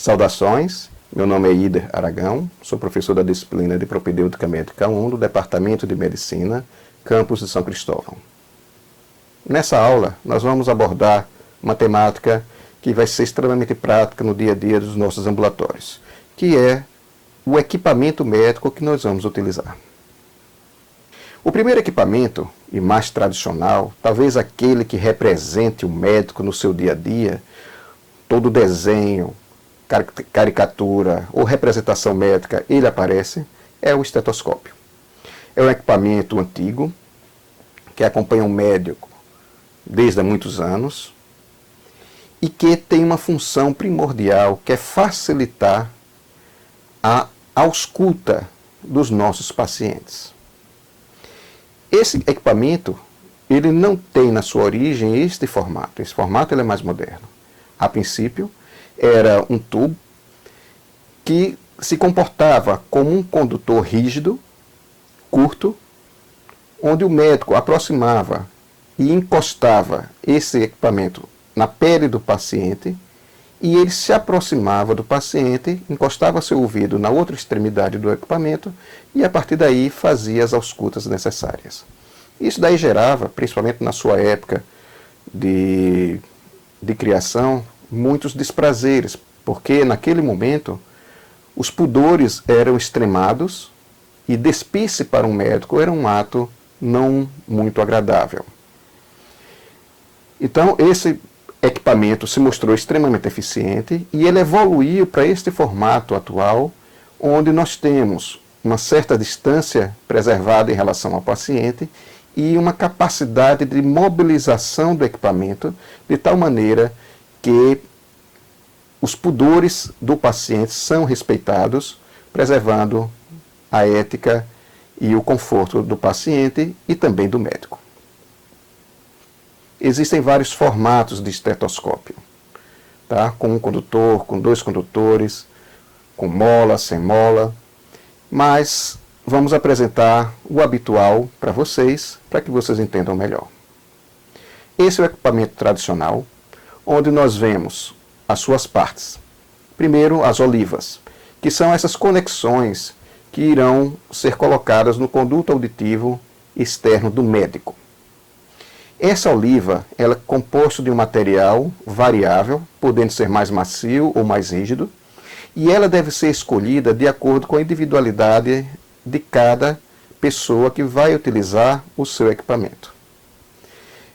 Saudações, meu nome é Ider Aragão, sou professor da disciplina de Propedêutica Médica 1 do Departamento de Medicina, campus de São Cristóvão. Nessa aula, nós vamos abordar uma temática que vai ser extremamente prática no dia a dia dos nossos ambulatórios, que é o equipamento médico que nós vamos utilizar. O primeiro equipamento, e mais tradicional, talvez aquele que represente o médico no seu dia a dia, todo desenho, caricatura ou representação médica, ele aparece, é o estetoscópio. É um equipamento antigo, que acompanha o médico desde há muitos anos, e que tem uma função primordial, que é facilitar a ausculta dos nossos pacientes. Esse equipamento, ele não tem na sua origem este formato. Esse formato ele é mais moderno. A princípio, era um tubo que se comportava como um condutor rígido, curto, onde o médico aproximava e encostava esse equipamento na pele do paciente, e ele se aproximava do paciente, encostava seu ouvido na outra extremidade do equipamento e a partir daí fazia as auscultas necessárias. Isso daí gerava, principalmente na sua época de criação, muitos desprazeres, porque naquele momento os pudores eram extremados e despir-se para um médico era um ato não muito agradável. Então esse equipamento se mostrou extremamente eficiente e ele evoluiu para este formato atual, onde nós temos uma certa distância preservada em relação ao paciente e uma capacidade de mobilização do equipamento de tal maneira que os pudores do paciente são respeitados, preservando a ética e o conforto do paciente e também do médico. Existem vários formatos de estetoscópio, tá? Com um condutor, com dois condutores, com mola, sem mola, mas vamos apresentar o habitual para vocês, para que vocês entendam melhor. Esse é o equipamento tradicional, onde nós vemos as suas partes. Primeiro, as olivas, que são essas conexões que irão ser colocadas no conduto auditivo externo do médico. Essa oliva ela é composta de um material variável, podendo ser mais macio ou mais rígido, e ela deve ser escolhida de acordo com a individualidade de cada pessoa que vai utilizar o seu equipamento.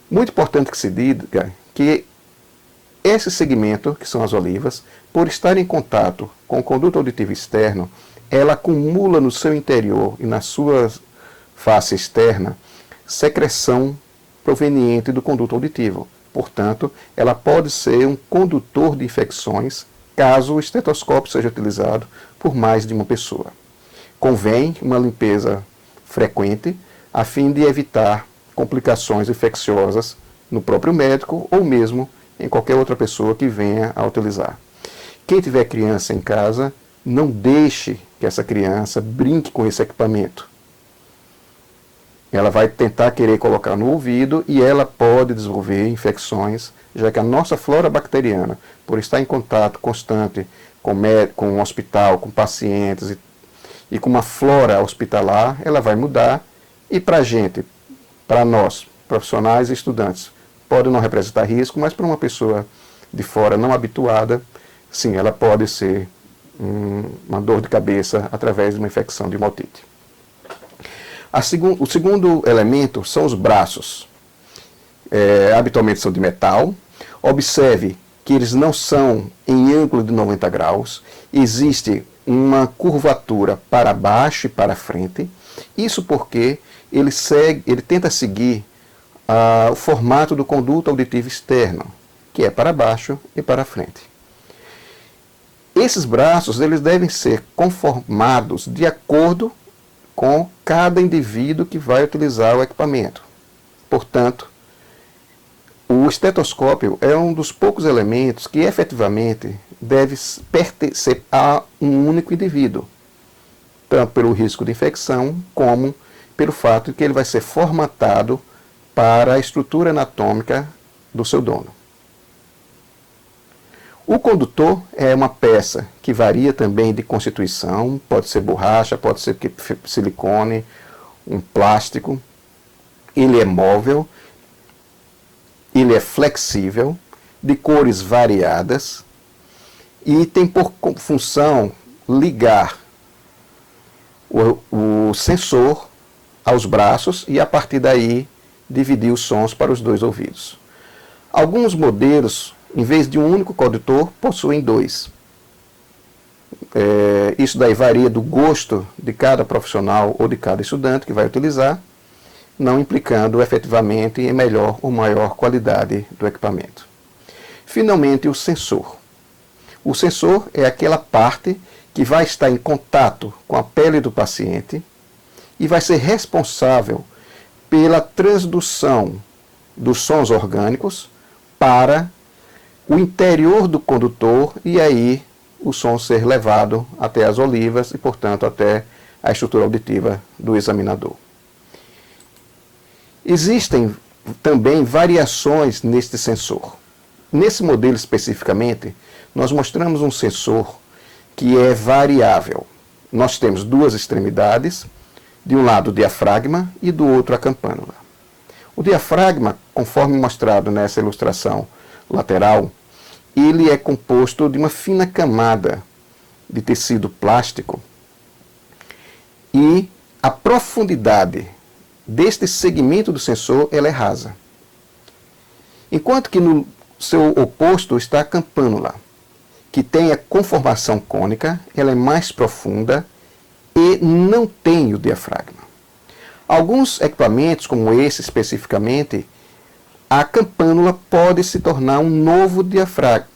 Muito importante que se diga que esse segmento, que são as olivas, por estar em contato com o conduto auditivo externo, ela acumula no seu interior e na sua face externa secreção proveniente do conduto auditivo. Portanto, ela pode ser um condutor de infecções caso o estetoscópio seja utilizado por mais de uma pessoa. Convém uma limpeza frequente a fim de evitar complicações infecciosas no próprio médico ou mesmo em qualquer outra pessoa que venha a utilizar. Quem tiver criança em casa, não deixe que essa criança brinque com esse equipamento. Ela vai tentar querer colocar no ouvido e ela pode desenvolver infecções, já que a nossa flora bacteriana, por estar em contato constante com o hospital, com pacientes e com uma flora hospitalar, ela vai mudar e para nós, profissionais e estudantes, pode não representar risco, mas para uma pessoa de fora não habituada, sim, ela pode ser uma dor de cabeça através de uma infecção de uma otite. O segundo elemento são os braços. Habitualmente são de metal. Observe que eles não são em ângulo de 90 graus. Existe uma curvatura para baixo e para frente. Isso porque ele tenta seguir o formato do conduto auditivo externo, que é para baixo e para frente. Esses braços eles devem ser conformados de acordo com cada indivíduo que vai utilizar o equipamento. Portanto, o estetoscópio é um dos poucos elementos que efetivamente deve pertencer a um único indivíduo, tanto pelo risco de infecção, como pelo fato de que ele vai ser formatado para a estrutura anatômica do seu dono. O condutor é uma peça que varia também de constituição, pode ser borracha, pode ser silicone, um plástico. Ele é móvel, ele é flexível, de cores variadas e tem por função ligar o sensor aos braços e a partir daí dividir os sons para os dois ouvidos. Alguns modelos, em vez de um único condutor, possuem dois. Isso daí varia do gosto de cada profissional ou de cada estudante que vai utilizar, não implicando efetivamente em melhor ou maior qualidade do equipamento. Finalmente, o sensor. O sensor é aquela parte que vai estar em contato com a pele do paciente e vai ser responsável pela transdução dos sons orgânicos para o interior do condutor e aí o som ser levado até as olivas e, portanto, até a estrutura auditiva do examinador. Existem também variações neste sensor. Nesse modelo especificamente, nós mostramos um sensor que é variável. Nós temos duas extremidades, de um lado o diafragma e do outro a campânula. O diafragma, conforme mostrado nessa ilustração lateral, ele é composto de uma fina camada de tecido plástico e a profundidade deste segmento do sensor ela é rasa. Enquanto que no seu oposto está a campânula, que tem a conformação cônica, ela é mais profunda e não tem o diafragma. Alguns equipamentos, como esse especificamente, a campânula pode se tornar um novo diafragma,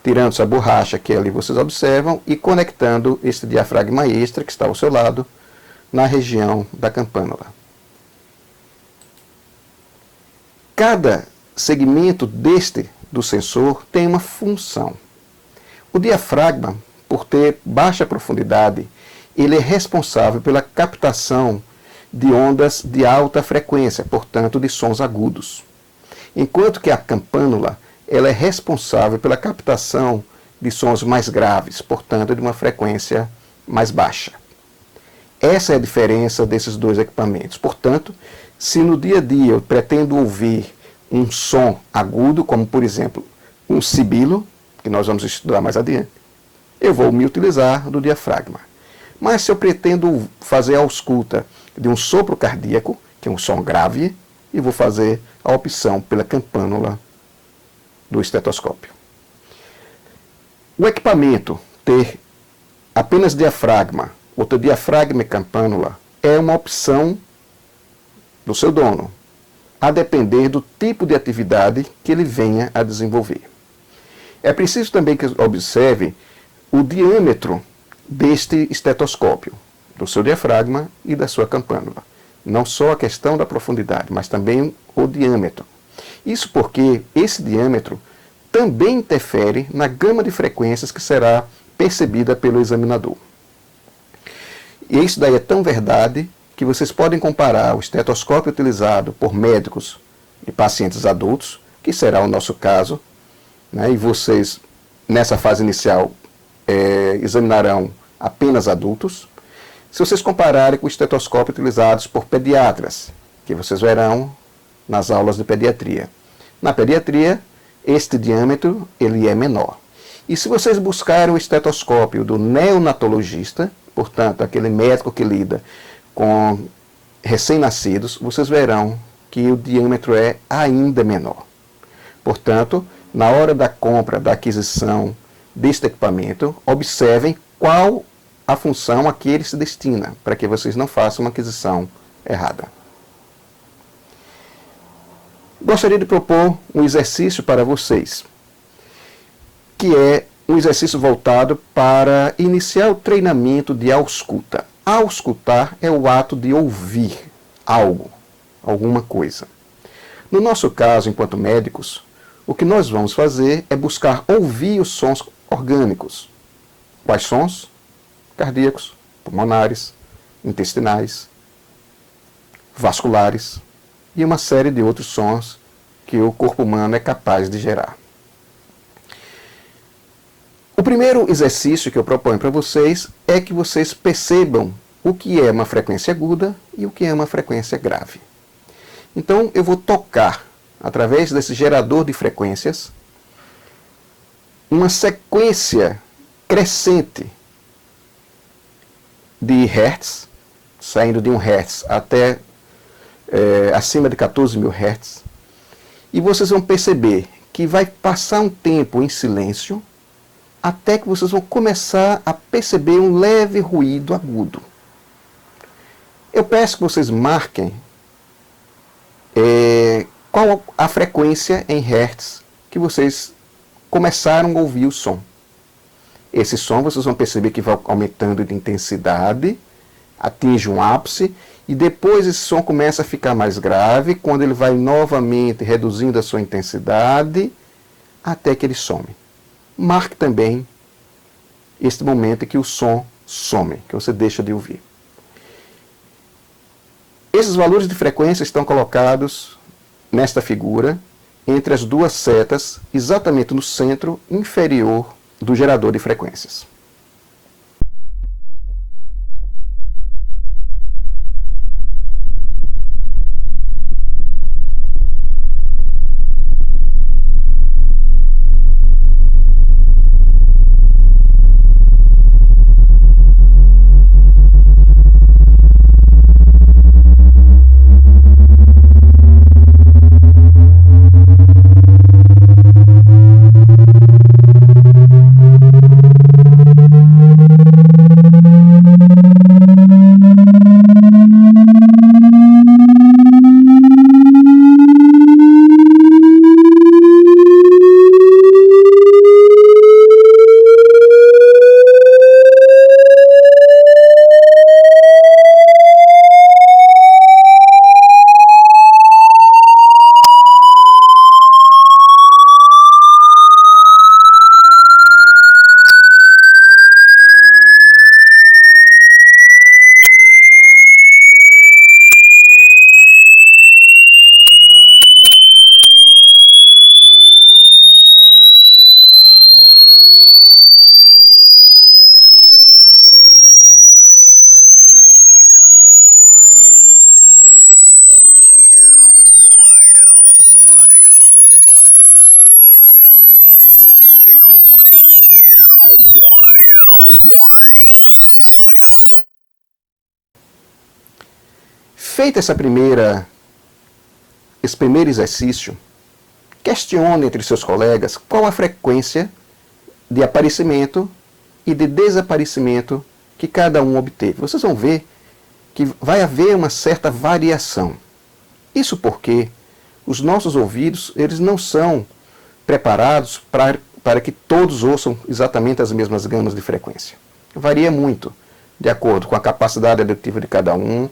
tirando-se a borracha que ali vocês observam e conectando esse diafragma extra que está ao seu lado na região da campânula. Cada segmento do sensor tem uma função. O diafragma, por ter baixa profundidade, ele é responsável pela captação de ondas de alta frequência, portanto de sons agudos. Enquanto que a campânula ela é responsável pela captação de sons mais graves, portanto de uma frequência mais baixa. Essa é a diferença desses dois equipamentos. Portanto, se no dia a dia eu pretendo ouvir um som agudo, como por exemplo um sibilo, que nós vamos estudar mais adiante, eu vou me utilizar do diafragma. Mas se eu pretendo fazer a ausculta de um sopro cardíaco, que é um som grave, eu vou fazer a opção pela campânula do estetoscópio. O equipamento ter apenas diafragma, ou ter diafragma e campânula, é uma opção do seu dono, a depender do tipo de atividade que ele venha a desenvolver. É preciso também que observe o diâmetro deste estetoscópio, do seu diafragma e da sua campânula. Não só a questão da profundidade, mas também o diâmetro. Isso porque esse diâmetro também interfere na gama de frequências que será percebida pelo examinador. E isso daí é tão verdade que vocês podem comparar o estetoscópio utilizado por médicos e pacientes adultos, que será o nosso caso, né, e vocês, nessa fase inicial, examinarão apenas adultos. Se vocês compararem com o estetoscópio utilizados por pediatras, que vocês verão nas aulas de pediatria. Na pediatria, este diâmetro ele é menor. E se vocês buscarem o estetoscópio do neonatologista, portanto, aquele médico que lida com recém-nascidos, vocês verão que o diâmetro é ainda menor. Portanto, na hora da compra, da aquisição deste equipamento, observem qual a função a que ele se destina, para que vocês não façam uma aquisição errada. Gostaria de propor um exercício para vocês, que é um exercício voltado para iniciar o treinamento de ausculta. Auscultar é o ato de ouvir algo, alguma coisa. No nosso caso, enquanto médicos, o que nós vamos fazer é buscar ouvir os sons orgânicos. Quais sons? Cardíacos, pulmonares, intestinais, vasculares e uma série de outros sons que o corpo humano é capaz de gerar. O primeiro exercício que eu proponho para vocês é que vocês percebam o que é uma frequência aguda e o que é uma frequência grave. Então eu vou tocar, através desse gerador de frequências, uma sequência crescente de hertz, saindo de 1 hertz até acima de 14.000 hertz, e vocês vão perceber que vai passar um tempo em silêncio até que vocês vão começar a perceber um leve ruído agudo. Eu peço que vocês marquem qual a frequência em hertz que vocês começaram a ouvir o som. Esse som vocês vão perceber que vai aumentando de intensidade, atinge um ápice, e depois esse som começa a ficar mais grave, quando ele vai novamente reduzindo a sua intensidade, até que ele some. Marque também este momento em que o som some, que você deixa de ouvir. Esses valores de frequência estão colocados nesta figura, entre as duas setas, exatamente no centro inferior do gerador de frequências. Feito esse primeiro exercício, questione entre seus colegas qual a frequência de aparecimento e de desaparecimento que cada um obteve. Vocês vão ver que vai haver uma certa variação. Isso porque os nossos ouvidos eles não são preparados para que todos ouçam exatamente as mesmas gamas de frequência. Varia muito, de acordo com a capacidade auditiva de cada um,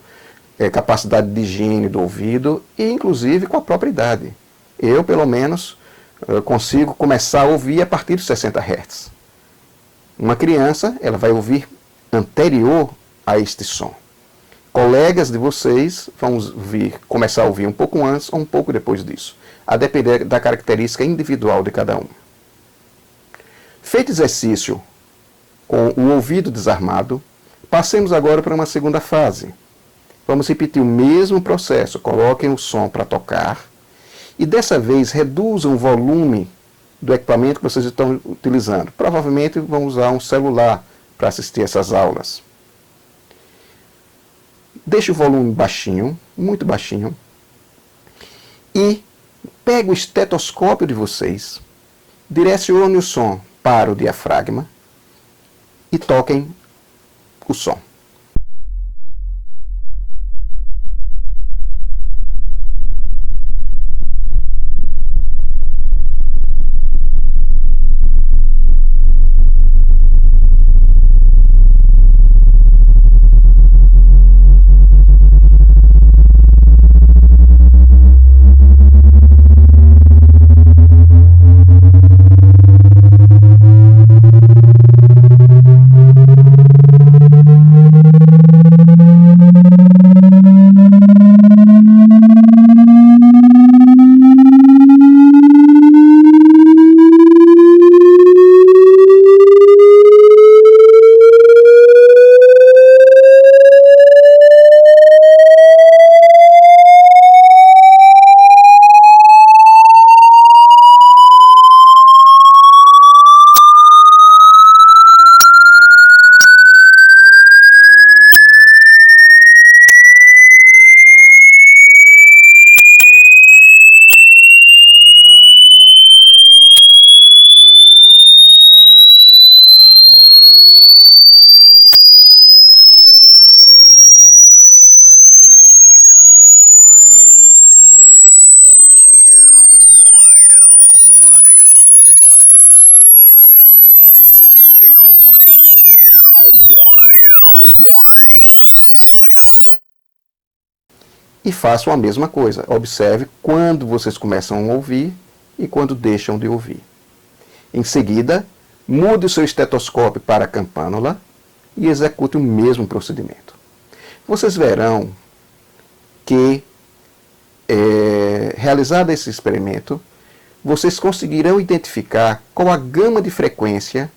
capacidade de higiene do ouvido e inclusive com a própria idade. Eu, pelo menos, consigo começar a ouvir a partir de 60 Hz. Uma criança, ela vai ouvir anterior a este som. Colegas de vocês vão começar a ouvir um pouco antes ou um pouco depois disso, a depender da característica individual de cada um. Feito exercício com o ouvido desarmado, passemos agora para uma segunda fase. Vamos repetir o mesmo processo. Coloquem o som para tocar e dessa vez reduzam o volume do equipamento que vocês estão utilizando. Provavelmente vão usar um celular para assistir essas aulas. Deixe o volume baixinho, muito baixinho, e pegue o estetoscópio de vocês, direcione o som para o diafragma e toquem o som. E façam a mesma coisa. Observe quando vocês começam a ouvir e quando deixam de ouvir. Em seguida, mude o seu estetoscópio para a campânula e execute o mesmo procedimento. Vocês verão que, realizado esse experimento, vocês conseguirão identificar qual a gama de frequência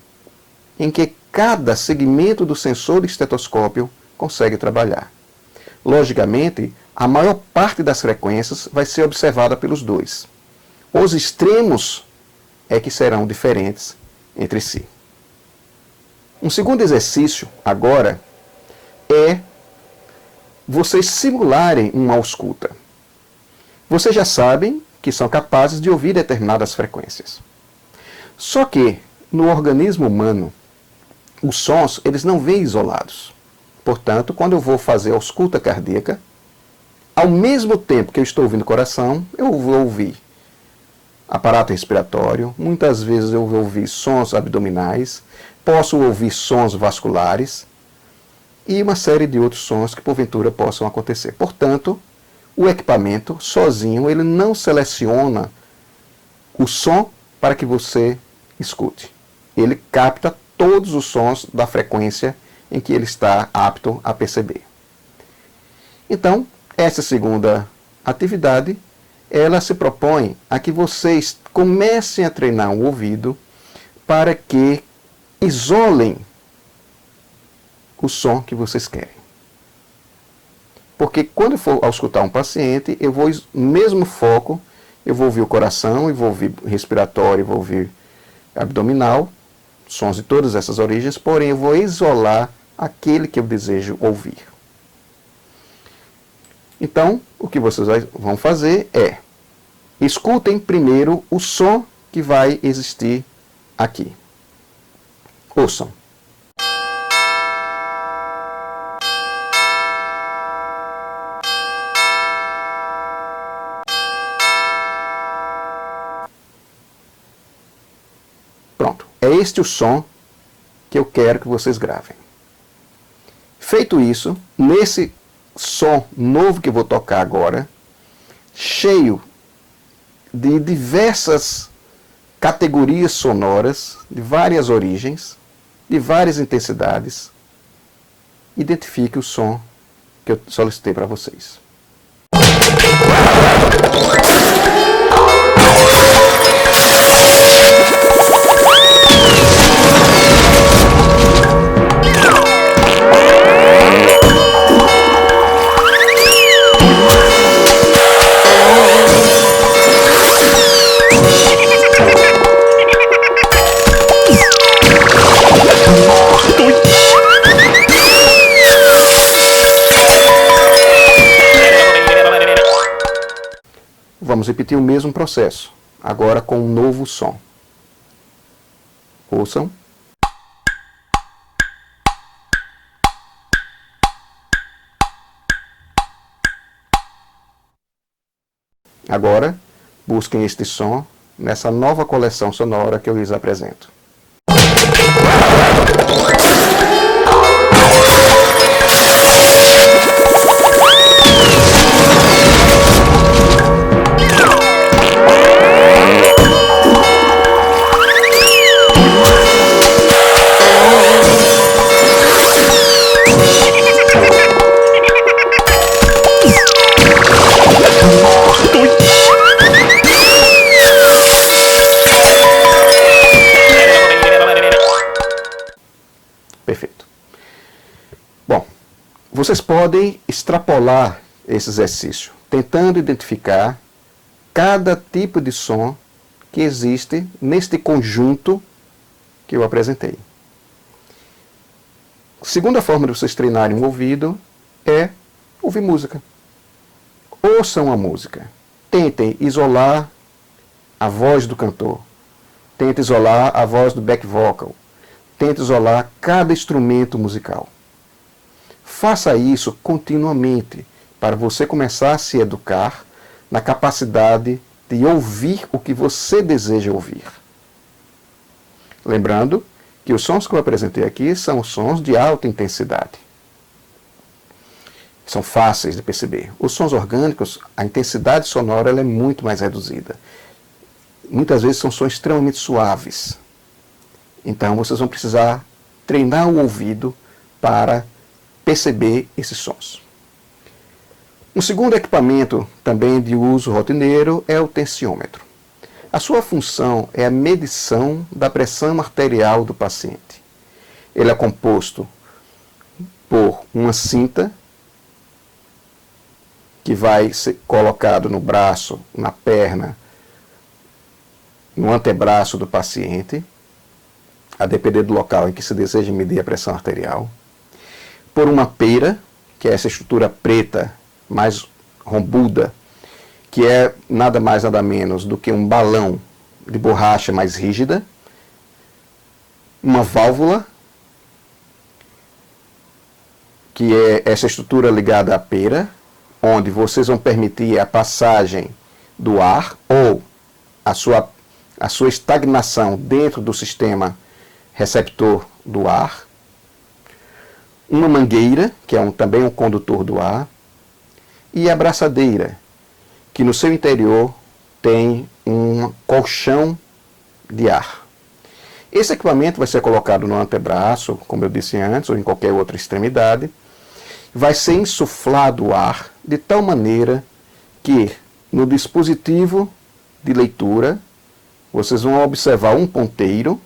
em que cada segmento do sensor de estetoscópio consegue trabalhar. Logicamente, a maior parte das frequências vai ser observada pelos dois. Os extremos é que serão diferentes entre si. Um segundo exercício, agora, é vocês simularem uma ausculta. Vocês já sabem que são capazes de ouvir determinadas frequências. Só que, no organismo humano, os sons eles não vêm isolados. Portanto, quando eu vou fazer a ausculta cardíaca, ao mesmo tempo que eu estou ouvindo o coração, eu vou ouvir aparato respiratório, muitas vezes eu vou ouvir sons abdominais, posso ouvir sons vasculares e uma série de outros sons que porventura possam acontecer. Portanto, o equipamento sozinho ele não seleciona o som para que você escute. Ele capta todos os sons da frequência em que ele está apto a perceber. Então, essa segunda atividade, ela se propõe a que vocês comecem a treinar o ouvido para que isolem o som que vocês querem. Porque quando eu for auscultar um paciente, eu vou, no mesmo foco, eu vou ouvir o coração, eu vou ouvir respiratório, eu vou ouvir abdominal, sons de todas essas origens, porém eu vou isolar aquele que eu desejo ouvir. Então, o que vocês vão fazer é, escutem primeiro o som que vai existir aqui. Ouçam. Pronto, é este o som que eu quero que vocês gravem. Feito isso, nesse som novo que eu vou tocar agora, cheio de diversas categorias sonoras, de várias origens, de várias intensidades, identifique o som que eu solicitei para vocês. Vamos repetir o mesmo processo, agora com um novo som. Ouçam. Agora, busquem este som nessa nova coleção sonora que eu lhes apresento. Perfeito. Bom, vocês podem extrapolar esse exercício, tentando identificar cada tipo de som que existe neste conjunto que eu apresentei. A segunda forma de vocês treinarem o ouvido é ouvir música. Ouçam a música. Tentem isolar a voz do cantor. Tentem isolar a voz do back vocal. Tente isolar cada instrumento musical. Faça isso continuamente para você começar a se educar na capacidade de ouvir o que você deseja ouvir. Lembrando que os sons que eu apresentei aqui são sons de alta intensidade. são fáceis de perceber. Os sons orgânicos, a intensidade sonora ela é muito mais reduzida. Muitas vezes são sons extremamente suaves. Então vocês vão precisar treinar o ouvido para perceber esses sons. Um segundo equipamento também de uso rotineiro é o tensiômetro. A sua função é a medição da pressão arterial do paciente. Ele é composto por uma cinta que vai ser colocado no braço, na perna, no antebraço do paciente, a depender do local em que se deseja medir a pressão arterial, por uma pera, que é essa estrutura preta mais rombuda, que é nada mais nada menos do que um balão de borracha mais rígida, uma válvula, que é essa estrutura ligada à pera, onde vocês vão permitir a passagem do ar ou a sua estagnação dentro do sistema receptor do ar, uma mangueira, que é também um condutor do ar, e a braçadeira, que no seu interior tem um colchão de ar. Esse equipamento vai ser colocado no antebraço, como eu disse antes, ou em qualquer outra extremidade. Vai ser insuflado o ar de tal maneira que no dispositivo de leitura vocês vão observar um ponteiro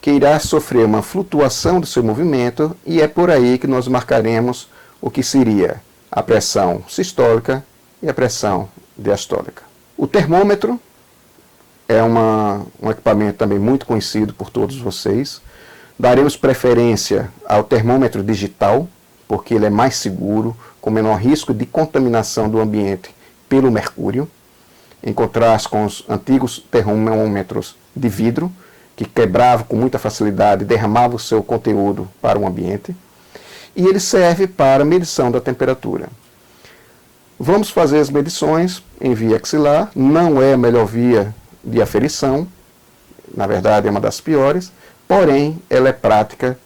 que irá sofrer uma flutuação do seu movimento, e é por aí que nós marcaremos o que seria a pressão sistólica e a pressão diastólica. O termômetro é um equipamento também muito conhecido por todos vocês. Daremos preferência ao termômetro digital, porque ele é mais seguro, com menor risco de contaminação do ambiente pelo mercúrio, em contraste com os antigos termômetros de vidro, que quebravam com muita facilidade e derramavam o seu conteúdo para o ambiente. E ele serve para medição da temperatura. Vamos fazer as medições em via axilar, não é a melhor via de aferição, na verdade é uma das piores, porém ela é prática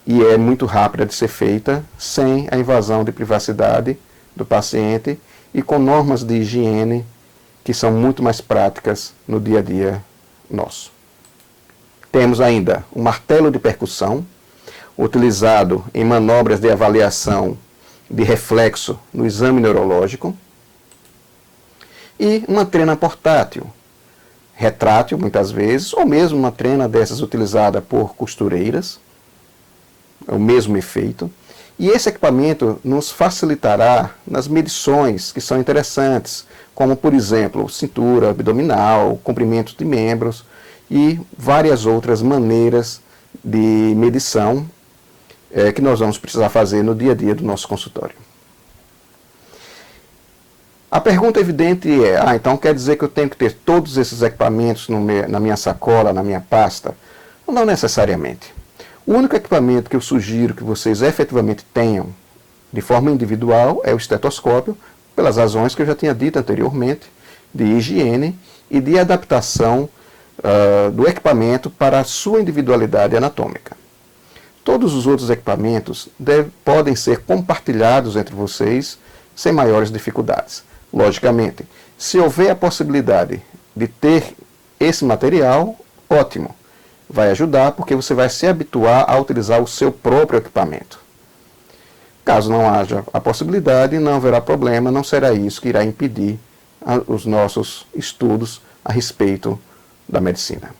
e é muito rápida de ser feita, sem a invasão de privacidade do paciente e com normas de higiene que são muito mais práticas no dia a dia nosso. Temos ainda o martelo de percussão, utilizado em manobras de avaliação de reflexo no exame neurológico, e uma trena portátil, retrátil muitas vezes, ou mesmo uma trena dessas utilizada por costureiras, é o mesmo efeito. E esse equipamento nos facilitará nas medições que são interessantes, como por exemplo cintura abdominal, comprimento de membros e várias outras maneiras de medição que nós vamos precisar fazer no dia a dia do nosso consultório. A pergunta evidente é, então quer dizer que eu tenho que ter todos esses equipamentos na minha sacola, na minha pasta? Não necessariamente. O único equipamento que eu sugiro que vocês efetivamente tenham de forma individual é o estetoscópio, pelas razões que eu já tinha dito anteriormente, de higiene e de adaptação do equipamento para a sua individualidade anatômica. Todos os outros equipamentos podem ser compartilhados entre vocês sem maiores dificuldades. Logicamente, se houver a possibilidade de ter esse material, ótimo. Vai ajudar porque você vai se habituar a utilizar o seu próprio equipamento. Caso não haja a possibilidade, não haverá problema, não será isso que irá impedir os nossos estudos a respeito da medicina.